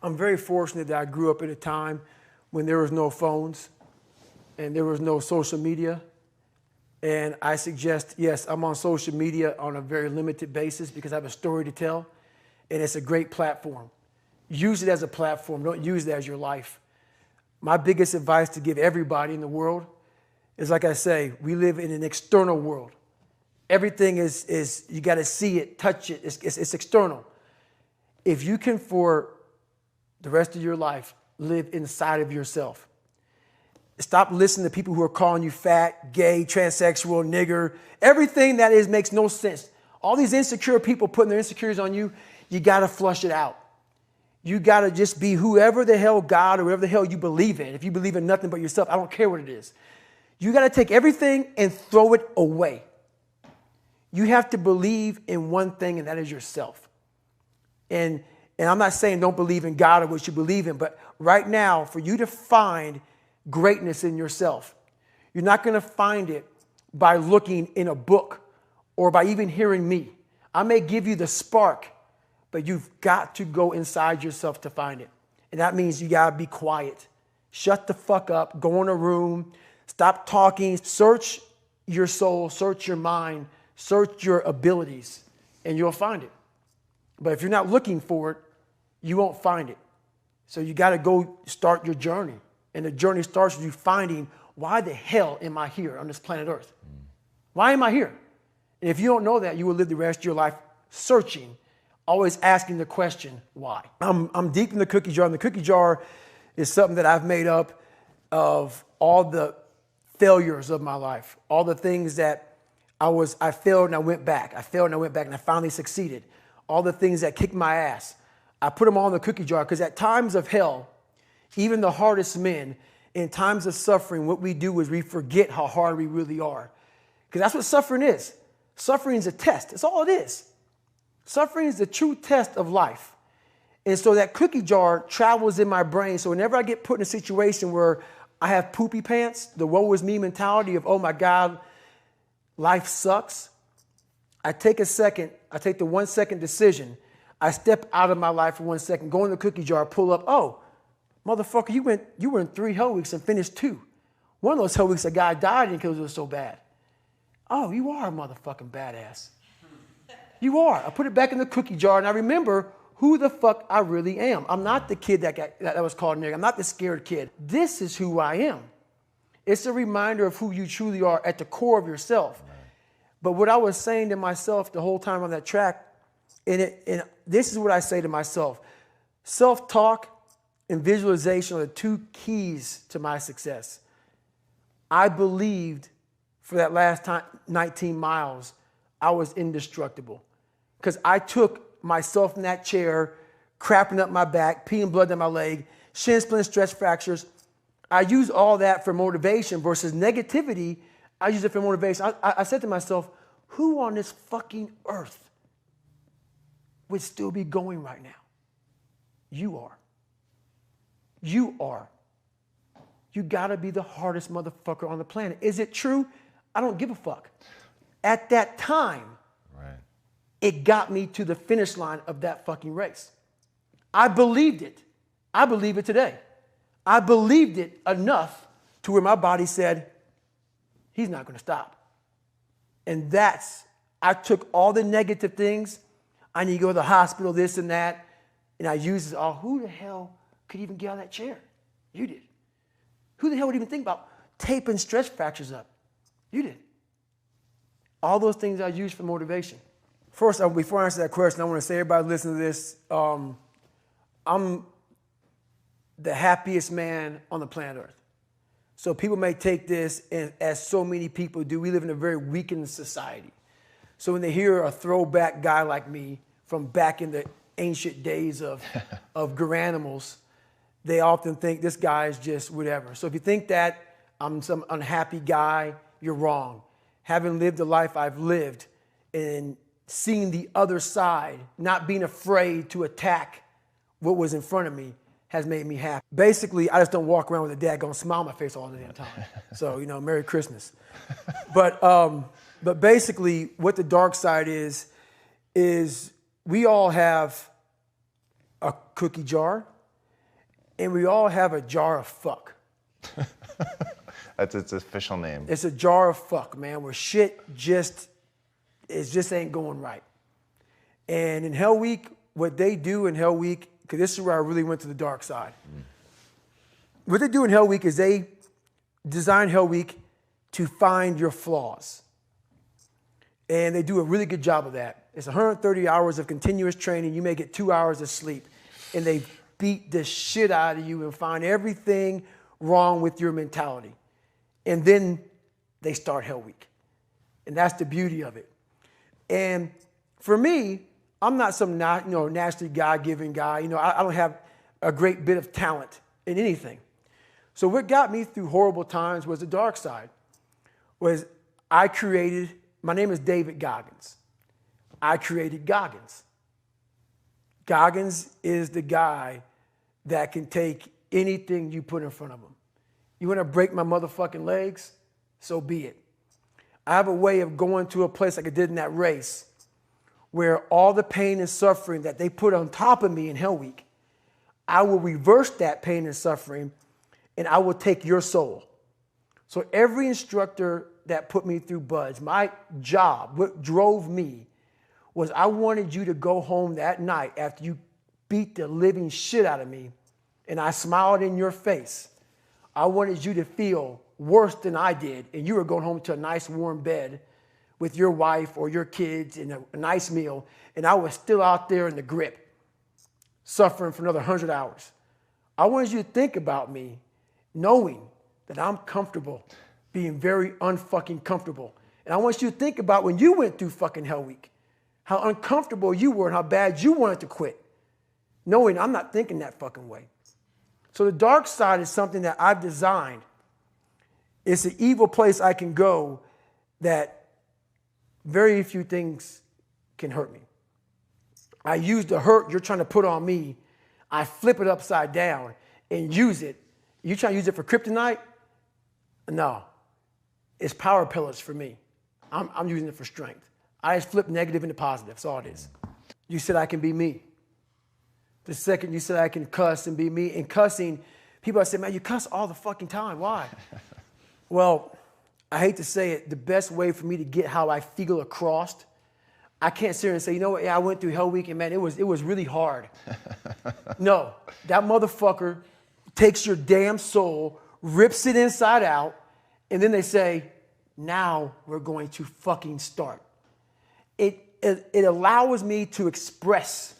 I'm very fortunate that I grew up at a time when there was no phones and there was no social media. And I suggest, yes, I'm on social media on a very limited basis because I have a story to tell, and it's a great platform. Use it as a platform. Don't use it as your life. My biggest advice to give everybody in the world is, like I say, we live in an external world. Everything is you got to see it, touch it. It's external. If you can, for the rest of your life, live inside of yourself. Stop listening to people who are calling you fat, gay, transsexual, nigger. Everything that is makes no sense. All these insecure people putting their insecurities on you, you got to flush it out. You got to just be whoever the hell God or whatever the hell you believe in. If you believe in nothing but yourself, I don't care what it is. You got to take everything and throw it away. You have to believe in one thing, and that is yourself. And I'm not saying don't believe in God or what you believe in, but right now, for you to find greatness in yourself, you're not going to find it by looking in a book or by even hearing me. I may give you the spark, but you've got to go inside yourself to find it. And that means you got to be quiet. Shut the fuck up. Go in a room. Stop talking. Search your soul. Search your mind. Search your abilities, and you'll find it. But if you're not looking for it, you won't find it. So you got to go start your journey. And the journey starts with you finding, why the hell am I here on this planet Earth? Why am I here? And if you don't know that, you will live the rest of your life searching, always asking the question, why? I'm deep in the cookie jar, and the cookie jar is something that I've made up of all the failures of my life, all the things that I failed and I went back. I failed and I went back and I finally succeeded. All the things that kicked my ass. I put them all in the cookie jar because at times of hell, even the hardest men, in times of suffering, what we do is we forget how hard we really are. Because that's what suffering is. Suffering is a test. That's all it is. Suffering is the true test of life. And so that cookie jar travels in my brain. So whenever I get put in a situation where I have poopy pants, the woe is me mentality of, oh my God, life sucks. I take the 1 second decision. I step out of my life for 1 second, go in the cookie jar, pull up. Oh, motherfucker, you were in 3 hell weeks and finished 2. One of those hell weeks, a guy died because it was so bad. Oh, you are a motherfucking badass. You are. I put it back in the cookie jar and I remember who the fuck I really am. I'm not the kid that was called nigger. I'm not the scared kid. This is who I am. It's a reminder of who you truly are at the core of yourself. But what I was saying to myself the whole time on that track, and this is what I say to myself. Self-talk and visualization are the 2 keys to my success. I believed for that last 19 miles, I was indestructible. Because I took myself in that chair, crapping up my back, peeing blood down my leg, shin splints, stress fractures. I use all that for motivation versus negativity. I use it for motivation. I said to myself, who on this fucking earth would still be going right now? You are. You are. You gotta be the hardest motherfucker on the planet. Is it true? I don't give a fuck. At that time, right, it got me to the finish line of that fucking race. I believed it. I believe it today. I believed it enough to where my body said, he's not going to stop. And I took all the negative things. I need to go to the hospital, this and that. And I used it all. Who the hell could even get out of that chair? You did. Who the hell would even think about taping stress fractures up? You did. All those things I used for motivation. First, before I answer that question, I want to say, everybody listen to this. I'm the happiest man on the planet Earth. So people may take this, and as so many people do, we live in a very weakened society. So when they hear a throwback guy like me from back in the ancient days of Garanimals, they often think this guy is just whatever. So if you think that I'm some unhappy guy, you're wrong. Having lived the life I've lived and seeing the other side, not being afraid to attack what was in front of me, has made me happy. Basically, I just don't walk around with a daggone smile on my face all the damn time. So, Merry Christmas. But basically, what the dark side is we all have a cookie jar. and we all have a jar of fuck. That's its official name. It's a jar of fuck, man, where shit just ain't going right. And in Hell Week, what they do in Hell Week, because this is where I really went to the dark side. What they do in Hell Week is they design Hell Week to find your flaws. And they do a really good job of that. It's 130 hours of continuous training. You may get 2 hours of sleep. And they beat the shit out of you and find everything wrong with your mentality. And then they start Hell Week. And that's the beauty of it. And for me, I'm not some naturally God-given guy. I don't have a great bit of talent in anything. So what got me through horrible times was the dark side. My name is David Goggins. I created Goggins. Goggins is the guy that can take anything you put in front of him. You want to break my motherfucking legs? So be it. I have a way of going to a place like I did in that race where all the pain and suffering that they put on top of me in Hell Week, I will reverse that pain and suffering and I will take your soul. So every instructor that put me through BUD/S, my job, what drove me was I wanted you to go home that night after you beat the living shit out of me and I smiled in your face. I wanted you to feel worse than I did and you were going home to a nice warm bed with your wife or your kids and a nice meal and I was still out there in the grip, suffering for another 100 hours. I wanted you to think about me knowing that I'm comfortable being very unfucking comfortable. And I want you to think about when you went through fucking Hell Week, how uncomfortable you were and how bad you wanted to quit, knowing I'm not thinking that fucking way. So the dark side is something that I've designed. It's an evil place I can go that very few things can hurt me. I use the hurt you're trying to put on me, I flip it upside down and use it. You trying to use it for kryptonite? No. It's power pillars for me. I'm using it for strength. I just flip negative into positive. That's all it is. You said I can be me. The second you said I can cuss and be me. And cussing, people say, man, you cuss all the fucking time. Why? Well, I hate to say it, the best way for me to get how I feel across, I can't sit here and say, you know what, yeah, I went through Hell Week and man, it was really hard. No, that motherfucker takes your damn soul, rips it inside out, and then they say, now we're going to fucking start. It allows me to express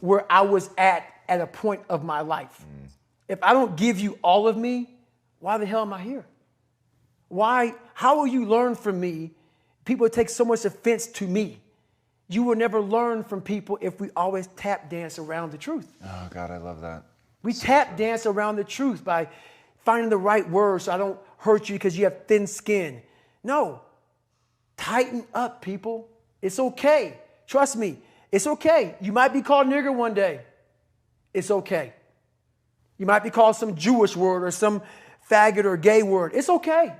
where I was at a point of my life. If I don't give you all of me, why the hell am I here? How will you learn from me? People take so much offense to me. You will never learn from people if we always tap dance around the truth. Oh God, I love that. We tap dance around the truth by finding the right words so I don't hurt you because you have thin skin. No, tighten up, people. It's okay. Trust me, it's okay. You might be called nigger one day. It's okay. You might be called some Jewish word or some faggot or gay word. It's okay.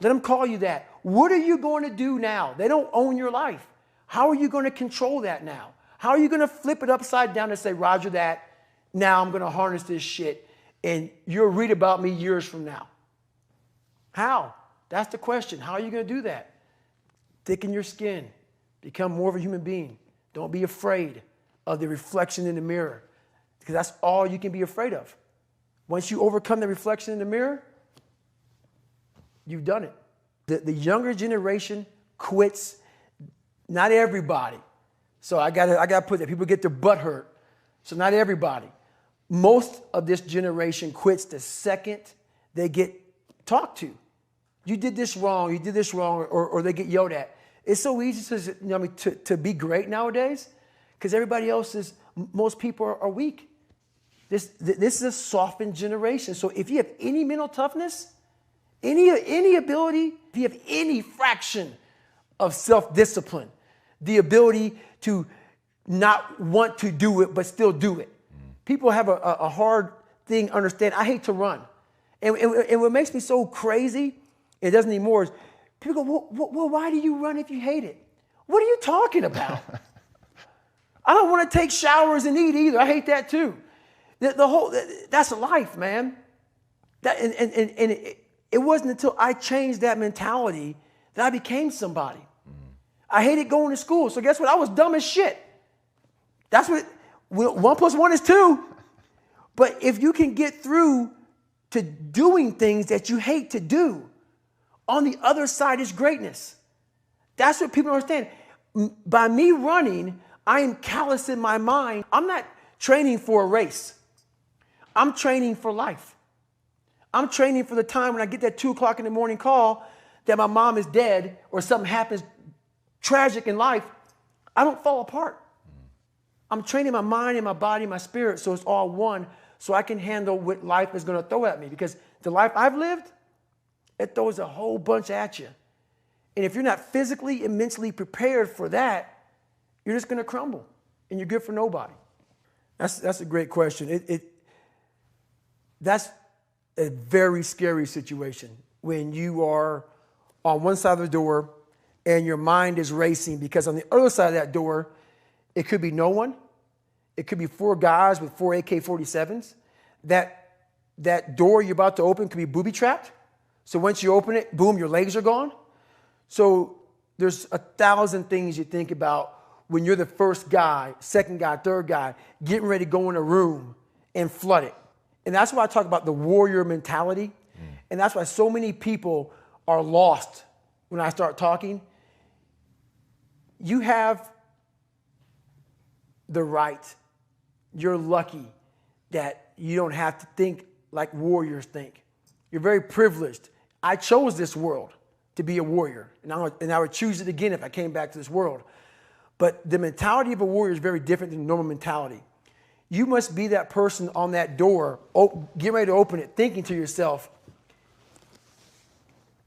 Let them call you that. What are you going to do now? They don't own your life. How are you going to control that now? How are you going to flip it upside down and say, Roger that, now I'm going to harness this shit and you'll read about me years from now? How? That's the question. How are you going to do that? Thicken your skin. Become more of a human being. Don't be afraid of the reflection in the mirror because that's all you can be afraid of. Once you overcome the reflection in the mirror, you've done it. The younger generation quits. Not everybody. So I gotta put that. People get their butt hurt. So not everybody. Most of this generation quits the second they get talked to. You did this wrong, or they get yelled at. It's so easy to be great nowadays because everybody else is, most people are weak. This is a softened generation. So if you have any mental toughness, any ability, if you have any fraction of self-discipline, the ability to not want to do it but still do it. People have a hard thing understand. I hate to run. And what makes me so crazy, it doesn't anymore, is people go, well, why do you run if you hate it? What are you talking about? I don't want to take showers and eat either. I hate that too. That's life, man. It wasn't until I changed that mentality that I became somebody. I hated going to school. So guess what? I was dumb as shit. That's what 1 + 1 is 2. But if you can get through to doing things that you hate to do, on the other side is greatness. That's what people don't understand. By me running, I am callous in my mind. I'm not training for a race. I'm training for life. I'm training for the time when I get that 2 o'clock in the morning call that my mom is dead or something happens tragic in life. I don't fall apart. I'm training my mind and my body and my spirit so it's all one, so I can handle what life is going to throw at me. Because the life I've lived, it throws a whole bunch at you. And if you're not physically and mentally prepared for that, you're just going to crumble and you're good for nobody. That's a great question. That's a very scary situation when you are on one side of the door and your mind is racing, because on the other side of that door, it could be no one. It could be 4 guys with 4 AK-47s. That door you're about to open could be booby-trapped. So once you open it, boom, your legs are gone. So there's 1,000 things you think about when you're the first guy, second guy, third guy, getting ready to go in a room and flood it. And that's why I talk about the warrior mentality. And that's why so many people are lost when I start talking. You have the right. You're lucky that you don't have to think like warriors think. You're very privileged. I chose this world to be a warrior, and I would choose it again if I came back to this world. But the mentality of a warrior is very different than normal mentality. You must be that person on that door, get ready to open it, thinking to yourself,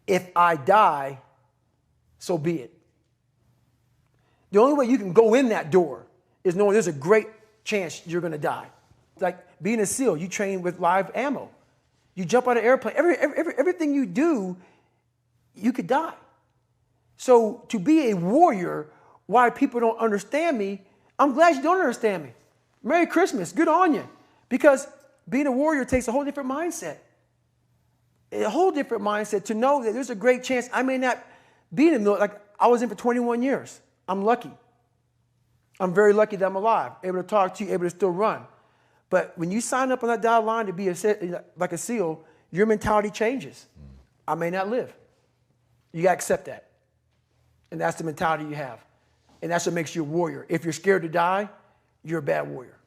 if I die, so be it. The only way you can go in that door is knowing there's a great chance you're going to die. Like being a SEAL, you train with live ammo. You jump out of an airplane. Everything you do, you could die. So to be a warrior, why people don't understand me, I'm glad you don't understand me. Merry Christmas. Good on you. Because being a warrior takes a whole different mindset. A whole different mindset to know that there's a great chance I may not be in the military. Like I was in for 21 years. I'm lucky. I'm very lucky that I'm alive, able to talk to you, able to still run. But when you sign up on that dotted line to be like a SEAL, your mentality changes. I may not live. You got to accept that. And that's the mentality you have. And that's what makes you a warrior. If you're scared to die, you're a bad warrior.